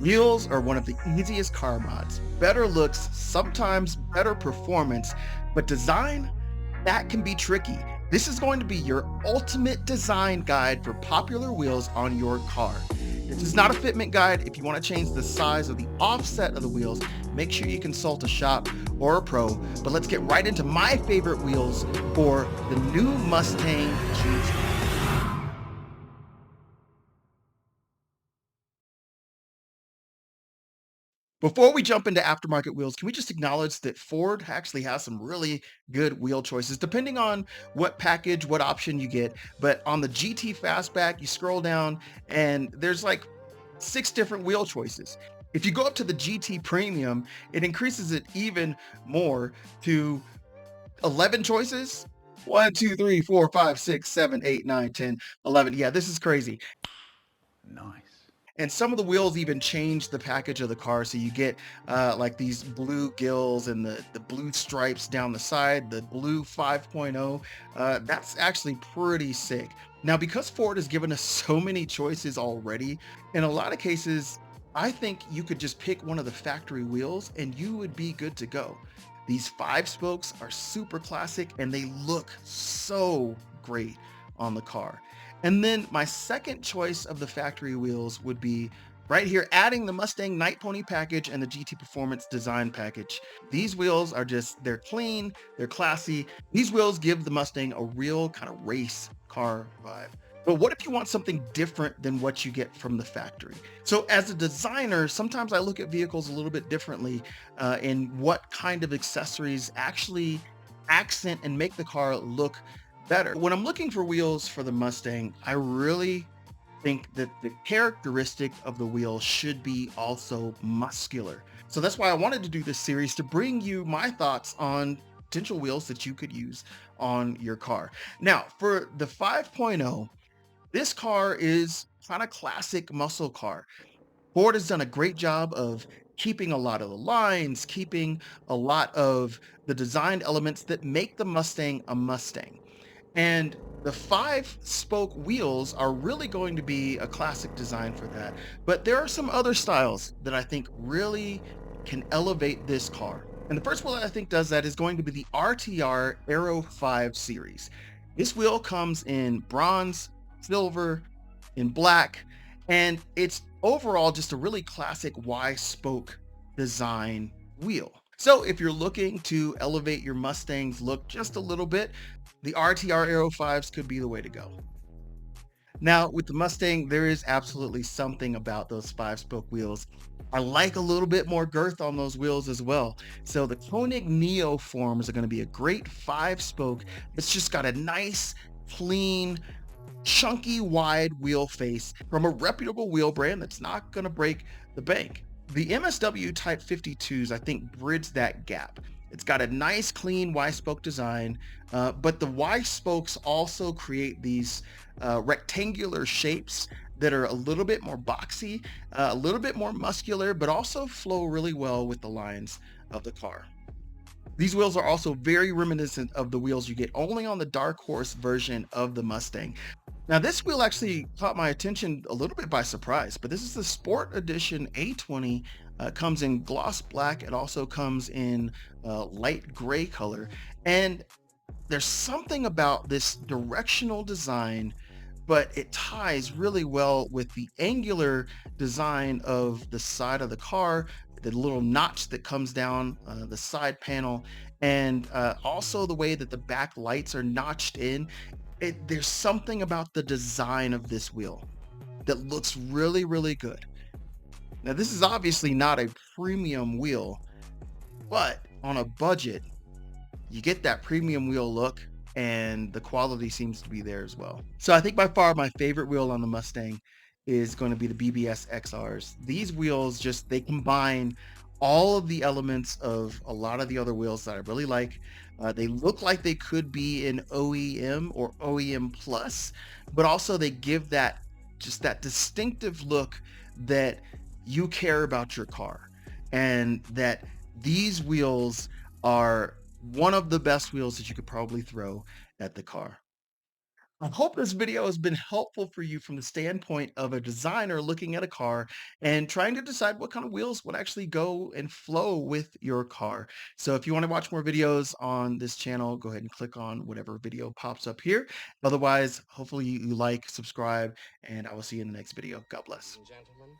Wheels are one of the easiest car mods. Better looks, sometimes better performance, but design, that can be tricky. This is going to be your ultimate design guide for popular wheels on your car. This is not a fitment guide. If you want to change the size or the offset of the wheels, make sure you consult a shop or a pro. But let's get right into my favorite wheels for the new Mustang GT. Before we jump into aftermarket wheels, can we just acknowledge that Ford actually has some really good wheel choices, depending on what package, what option you get. But on the GT Fastback, you scroll down and there's like six different wheel choices. If you go up to the GT Premium, it increases it even more to 11 choices. 1, 2, 3, 4, 5, 6, 7, 8, 9, 10, 11. Yeah, this is crazy. Nice. And some of the wheels even change the package of the car. So you get like these blue gills and the blue stripes down the side, the blue 5.0. That's actually pretty sick. Now, because Ford has given us so many choices already, in a lot of cases, I think you could just pick one of the factory wheels and you would be good to go. These five spokes are super classic and they look so great on the car. And then my second choice of the factory wheels would be right here, adding the Mustang Night Pony package and the GT Performance Design package. These wheels are just, they're clean, they're classy. These wheels give the Mustang a real kind of race car vibe. But what if you want something different than what you get from the factory? So, as a designer, sometimes I look at vehicles a little bit differently in what kind of accessories actually accent and make the car look better. When I'm looking for wheels for the Mustang, I really think that the characteristic of the wheel should be also muscular. So that's why I wanted to do this series to bring you my thoughts on potential wheels that you could use on your car. Now, for the 5.0, this car is kind of classic muscle car. Ford has done a great job of keeping a lot of the lines, keeping a lot of the design elements that make the Mustang a Mustang. And the five spoke wheels are really going to be a classic design for that. But there are some other styles that I think really can elevate this car. And the first wheel that I think does that is going to be the RTR Aero 5 series. This wheel comes in bronze, silver, in black, and it's overall just a really classic Y spoke design wheel. So if you're looking to elevate your Mustang's look just a little bit, the RTR Aero 5s could be the way to go. Now, with the Mustang, there is absolutely something about those five spoke wheels. I like a little bit more girth on those wheels as well. So the Koenig Neo forms are going to be a great five spoke. It's just got a nice, clean, chunky, wide wheel face from a reputable wheel brand that's not going to break the bank. The MSW Type 52s, I think, bridge that gap. It's got a nice, clean Y spoke design, but the Y spokes also create these rectangular shapes that are a little bit more boxy, a little bit more muscular, but also flow really well with the lines of the car. These wheels are also very reminiscent of the wheels you get only on the Dark Horse version of the Mustang. Now, this wheel actually caught my attention a little bit by surprise, but this is the Sport Edition A20. Comes in gloss black. It also comes in light gray color. And there's something about this directional design, but it ties really well with the angular design of the side of the car, the little notch that comes down the side panel, and also the way that the back lights are notched in. There's something about the design of this wheel that looks really, really good. Now, this is obviously not a premium wheel, but on a budget, you get that premium wheel look and the quality seems to be there as well. So I think by far my favorite wheel on the Mustang is going to be the BBS XRs. These wheels just they combine all of the elements of a lot of the other wheels that I really like. They look like they could be in OEM or OEM plus, but also they give that just that distinctive look that you care about your car and that these wheels are one of the best wheels that you could probably throw at the car. I hope this video has been helpful for you from the standpoint of a designer looking at a car and trying to decide what kind of wheels would actually go and flow with your car. So if you want to watch more videos on this channel, go ahead and click on whatever video pops up here. Otherwise, hopefully you like, subscribe, and I will see you in the next video. God Ladies bless. and gentlemen,